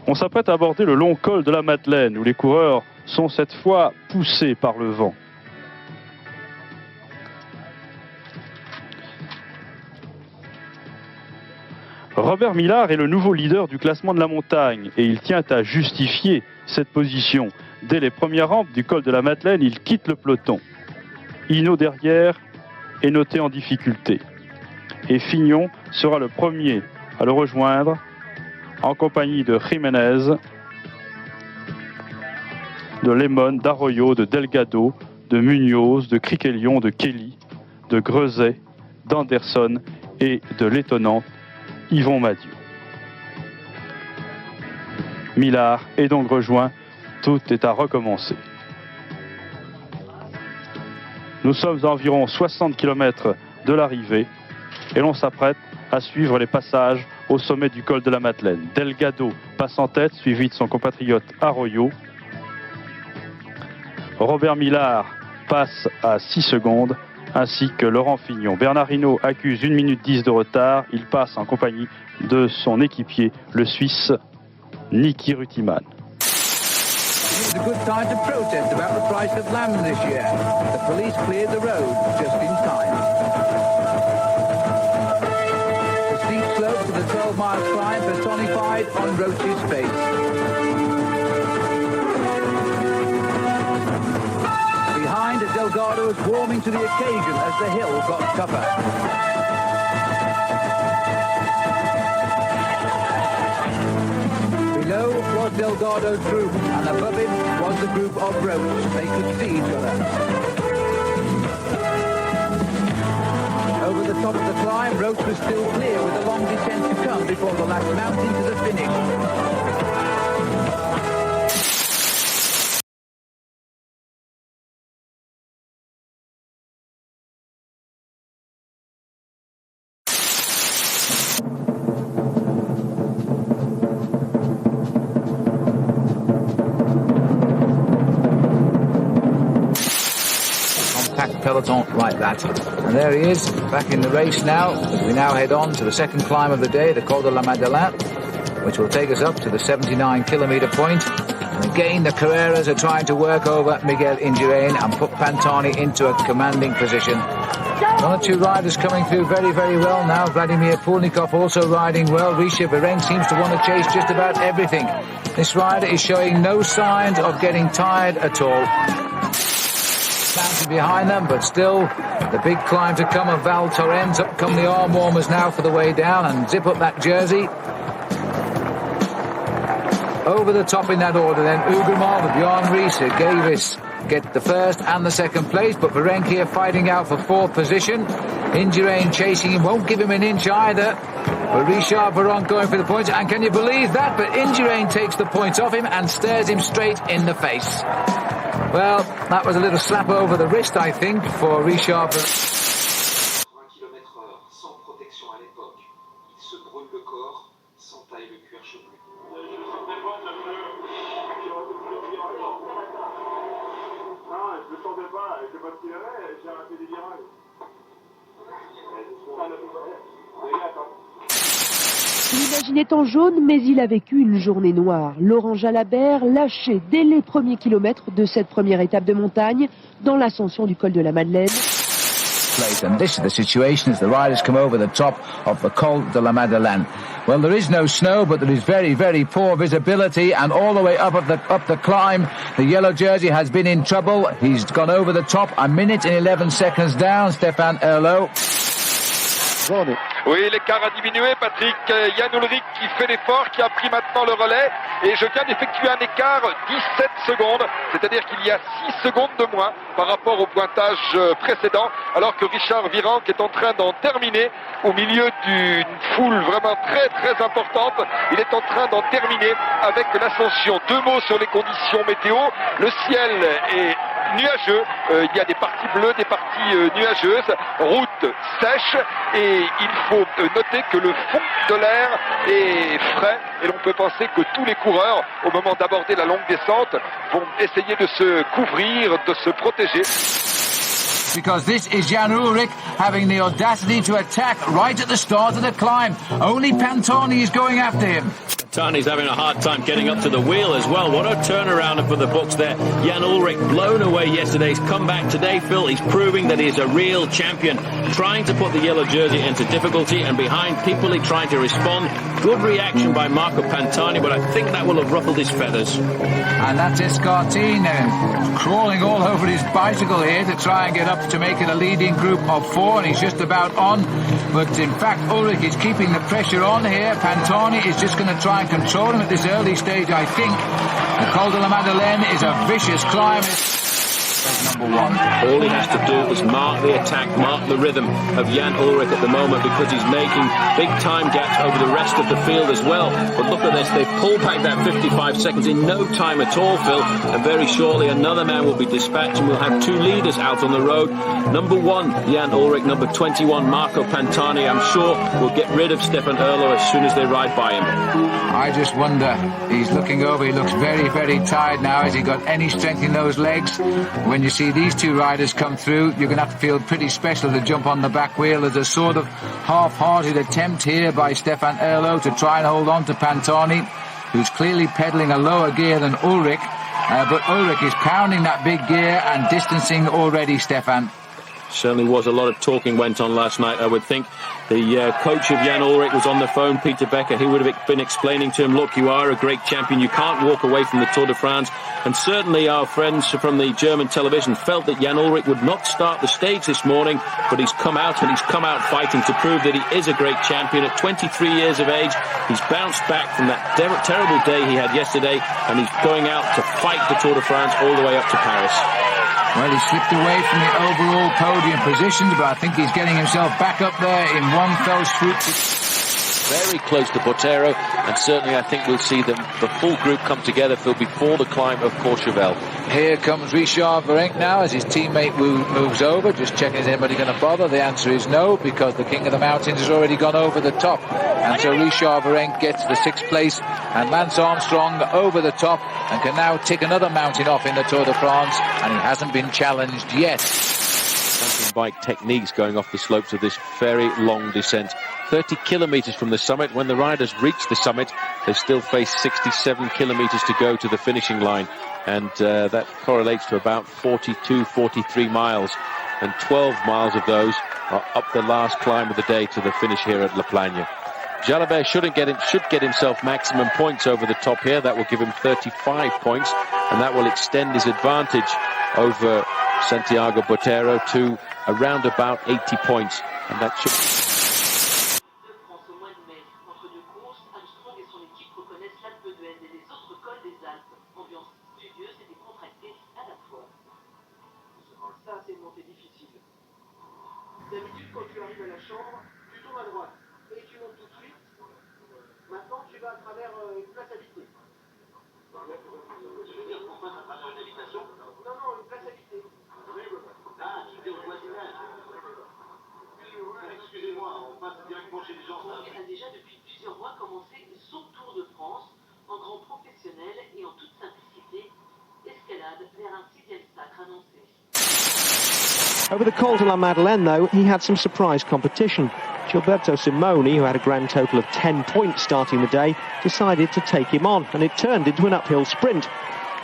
On s'apprête à aborder le long col de la Madeleine, où les coureurs sont cette fois poussés par le vent. Robert Millar est le nouveau leader du classement de la montagne et il tient à justifier cette position. Dès les premières rampes du col de la Madeleine, il quitte le peloton. Hinault derrière est noté en difficulté. Et Fignon sera le premier à le rejoindre en compagnie de Jiménez, de Lemon, d'Arroyo, de Delgado, de Munoz, de Criquelion, de Kelly, de Greuset, d'Anderson et de l'étonnant Yvon Madieu. Millar est donc rejoint, tout est à recommencer. Nous sommes à environ 60 km de l'arrivée et l'on s'apprête à suivre les passages au sommet du col de la Madeleine. Delgado passe en tête, suivi de son compatriote Arroyo. Robert Millar passe à 6 secondes, ainsi que Laurent Fignon. Bernard Hinault accuse 1 minute 10 de retard. Il passe en compagnie de son équipier, le Suisse Niki Rutiman. It's a good time to protest about the price of lamb this year. The police cleared the road just in time. The steep slope to the 12-mile climb personified on Roach's face. Behind, Delgado is warming to the occasion as the hill got tougher. Below was Delgado's group, and above him was the group of Roach. They could see each other. Over the top of the climb, Roach was still clear with a long descent to come before the last mountain to the finish. Peloton like that. And there he is, back in the race now. We now head on to the second climb of the day, the Col de la Madeleine, which will take us up to the 79-kilometre point. And again, the Carreras are trying to work over Miguel Indurain and put Pantani into a commanding position. One or two riders coming through very, very well now. Vladimir Pulnikov also riding well. Risha Virenque seems to want to chase just about everything. This rider is showing no signs of getting tired at all. Behind them, but still the big climb to come of Val Thorens. Up come the arm warmers now for the way down and zip up that jersey. Over the top in that order then, Ugrumov, Bjorn Riese, Gavis get the first and the second place, but Virenque here fighting out for fourth position. Indurain chasing him, won't give him an inch either. But Richard Virenque going for the points, and can you believe that? But Indurain takes the points off him and stares him straight in the face. Well, that was a little slap over the wrist, I think, for Richard. 80 km/h sans protection à l'époque. Il se brûle le corps, s'entaille le cuir chevelu. Non, je ne sentais pas, je sais pas ce qu'il avait, j'ai raté des virages. L'imagine est en jaune, mais il a vécu une journée noire. Laurent Jalabert lâché dès les premiers kilomètres de cette première étape de montagne dans l'ascension du col de la Madeleine. And this is the situation as the riders come over the top of the Col de la Madeleine. Well, there is no snow, but there is very, very poor visibility, and all the way up the climb, the yellow jersey has been in trouble. He's gone over the top, 1 minute and 11 seconds down, Stéphane Herlot. Oui, l'écart a diminué, Patrick. Yann Ulrich qui fait l'effort, qui a pris maintenant le relais. Et je viens d'effectuer un écart 17 secondes. C'est-à-dire qu'il y a 6 secondes de moins par rapport au pointage précédent. Alors que Richard Virenque est en train d'en terminer au milieu d'une foule vraiment très très importante. Il est en train d'en terminer avec l'ascension. 2 mots sur les conditions météo. Le ciel est nuageux, il y a des parties bleues, des parties nuageuses, route sèche, et il faut noter que le fond de l'air est frais, et l'on peut penser que tous les coureurs, au moment d'aborder la longue descente, vont essayer de se couvrir, de se protéger. Because this is Jan Ulrich having the audacity to attack right at the start of the climb. Only Pantani is going after him. Pantani's having a hard time getting up to the wheel as well. What a turnaround for the books there. Jan Ullrich blown away yesterday. He's come back today, Phil. He's proving that he's a real champion, trying to put the yellow jersey into difficulty, and behind People trying to respond. Good reaction by Marco Pantani, but I think that will have ruffled his feathers. And that's Escartine crawling all over his bicycle here to try and get up to make it a leading group of 4, and he's just about on. But in fact, Ullrich is keeping the pressure on here. Pantani is just going to try and control him at this early stage, I think. The Col de la Madeleine is a vicious climb. Number 1. All he has to do is mark the attack, mark the rhythm of Jan Ullrich at the moment, because he's making big time gaps over the rest of the field as well. But look at this, they've pulled back that 55 seconds in no time at all, Phil, and very shortly another man will be dispatched and we'll have 2 leaders out on the road. Number 1, Jan Ullrich, number 21, Marco Pantani. I'm sure will get rid of Stefan Erlo as soon as they ride by him. I just wonder, he's looking over, he looks very, very tired now. Has he got any strength in those legs? When you see these 2 riders come through, you're going to have to feel pretty special to jump on the back wheel. There's a sort of half-hearted attempt here by Stefan Erlo to try and hold on to Pantani, who's clearly pedaling a lower gear than Ullrich. But Ullrich is pounding that big gear and distancing already, Stefan. Certainly was a lot of talking went on last night, I would think. The coach of Jan Ullrich was on the phone, Peter Becker. He would have been explaining to him, look, you are a great champion. You can't walk away from the Tour de France. And certainly our friends from the German television felt that Jan Ullrich would not start the stage this morning, but he's come out, and he's come out fighting to prove that he is a great champion. At 23 years of age, he's bounced back from that terrible day he had yesterday, and he's going out to fight the Tour de France all the way up to Paris. Well, he slipped away from the overall podium positions, but I think he's getting himself back up there in one fell swoop. Very close to Botero, and certainly I think we'll see the full group come together, Phil, before the climb of Courchevel. Here comes Richard Virenque now as his teammate moves over, just checking is anybody going to bother. The answer is no, because the King of the Mountains has already gone over the top. And so Richard Virenque gets the 6th place, and Lance Armstrong over the top and can now tick another mountain off in the Tour de France, and he hasn't been challenged yet. Mountain bike techniques going off the slopes of this very long descent. 30 kilometres from the summit. When the riders reach the summit, they still face 67 kilometres to go to the finishing line, and that correlates to about 42, 43 miles, and 12 miles of those are up the last climb of the day to the finish here at La Plagne. Jalabert should get himself maximum points over the top here. That will give him 35 points, and that will extend his advantage over Santiago Botero to around about 80 points, and that should... Ça, c'est une montée difficile. D'habitude, quand tu arrives à la Chambre, tu tournes à droite et tu montes tout de suite. Maintenant, tu vas à travers une place habitée. Je veux dire qu'on passe à travers une habitation? Non, non, une place habitée. Ah, tu es au voisinage. Excusez-moi, on passe directement chez les gens. Il a déjà depuis plusieurs mois commencé son Tour de France en grand professionnel et en toute simplicité. Escalade vers un 6e sacre annoncé. Over the Col de la Madeleine, though, he had some surprise competition. Gilberto Simoni, who had a grand total of 10 points starting the day, decided to take him on, and it turned into an uphill sprint.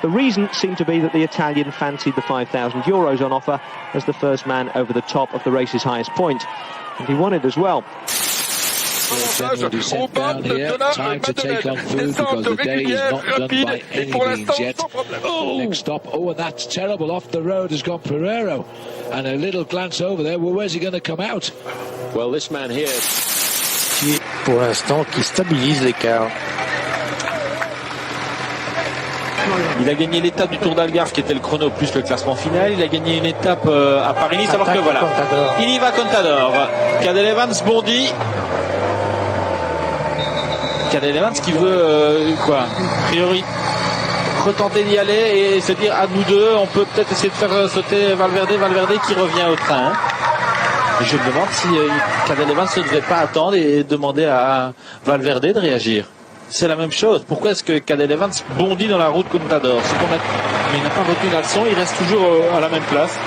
The reason seemed to be that the Italian fancied the €5,000 on offer as the first man over the top of the race's highest point, and he won it as well. General descent down here, time to take on food because the day is not done by any means yet. Next stop, and that's terrible, off the road has got Pereiro, and a little glance over there, well, where's he going to come out? Well, this man here... Pour l'instant, qui stabilise l'écart. Il a gagné l'étape du Tour d'Algarve qui était le chrono plus le classement final. Il a gagné une étape à Paris-Nice alors que voilà, il y va Contador. Cadel Evans bondit. Cadel Evans qui veut a priori retenter d'y aller et se dire à nous deux on peut peut-être essayer de faire sauter Valverde qui revient au train. Et je me demande si Cadel Evans ne devrait pas attendre et demander à Valverde de réagir. C'est la même chose. Pourquoi est-ce que Cadel Evans bondit dans la route Contador? Mais il n'a pas retenu la leçon, il reste toujours à la même place.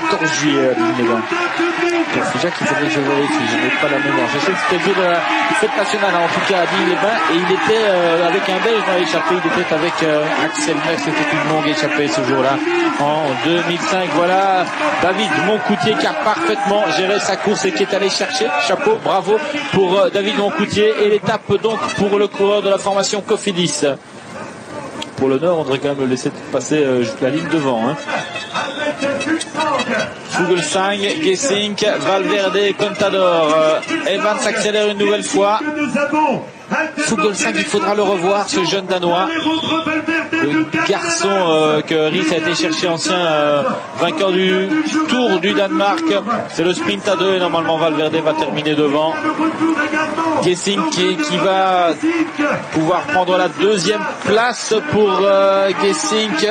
14 juillet à Digne-les-Bains. C'est déjà qu'il faudrait que je vérifie, je n'ai pas la mémoire. Je sais que c'était le jour de la fête nationale, en tout cas à Digne-les-Bains, et il était avec un Belge dans l'échappée, il était avec Axel Merckx, c'était une longue échappée ce jour-là, en 2005. Voilà David Moncoutier qui a parfaitement géré sa course et qui est allé chercher, chapeau, bravo pour David Moncoutier, et l'étape donc pour le coureur de la formation Cofidis. Pour l'honneur, on devrait quand même le laisser passer la ligne devant. Fuglsang, Gesink, Valverde, Contador. Evans s'accélère une nouvelle fois. Fuglsang, il faudra le revoir, ce jeune Danois. Le garçon que Ries a été chercher, ancien vainqueur du Tour du Danemark. C'est le sprint à 2 et normalement Valverde va terminer devant. Gesink qui va pouvoir prendre la deuxième place pour Gesink.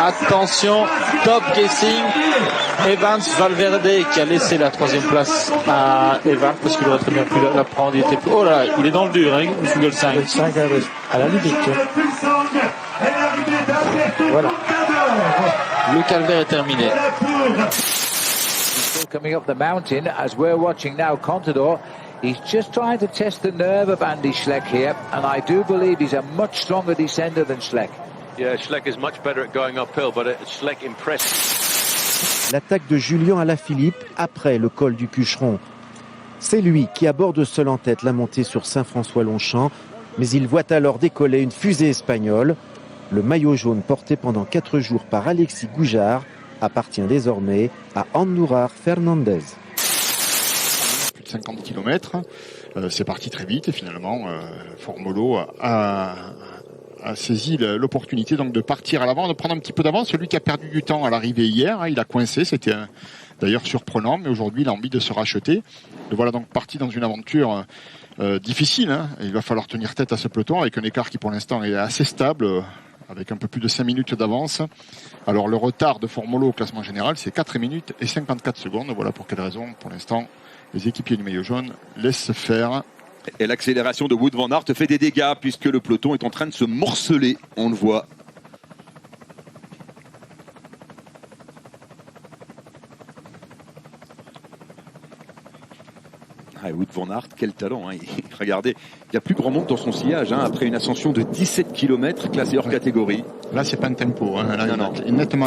Attention, top Gesink. Evans, Valverde qui a laissé la troisième place à Evans parce qu'il aurait très bien pu la prendre. Oh là, il est dans le dur, hein, Fuglsang. À la limite. Voilà. Le calvaire est terminé. Still coming up the mountain as we're watching now. Contador, he's just trying to test the nerve of Andy Schleck here, and I do believe he's a much stronger descender than Schleck. Yeah, Schleck is much better at going uphill, but Schleck impressed. L'attaque de Julien Alaphilippe après le col du Cucheron. C'est lui qui aborde seul en tête la montée sur Saint-François-Longchamp, mais il voit alors décoller une fusée espagnole. Le maillot jaune porté pendant 4 jours par Alexis Goujard appartient désormais à Annourar Fernandez. Plus de 50 km, c'est parti très vite et finalement Formolo a saisi l'opportunité donc de partir à l'avant, de prendre un petit peu d'avance. Celui qui a perdu du temps à l'arrivée hier, il a coincé, c'était d'ailleurs surprenant, mais aujourd'hui il a envie de se racheter. Le voilà donc parti dans une aventure difficile. Il va falloir tenir tête à ce peloton avec un écart qui pour l'instant est assez stable, avec un peu plus de 5 minutes d'avance. Alors le retard de Formolo au classement général, c'est 4 minutes et 54 secondes. Voilà pour quelle raison, pour l'instant, les équipiers du maillot jaune laissent faire. Et l'accélération de Wout van Aert fait des dégâts puisque le peloton est en train de se morceler, on le voit. Ah, Wout van Aert, quel talent, hein. Regardez, il n'y a plus grand monde dans son sillage, hein, après une ascension de 17 km classée hors catégorie. Là, c'est pas un tempo, hein. Là, non. Nettement.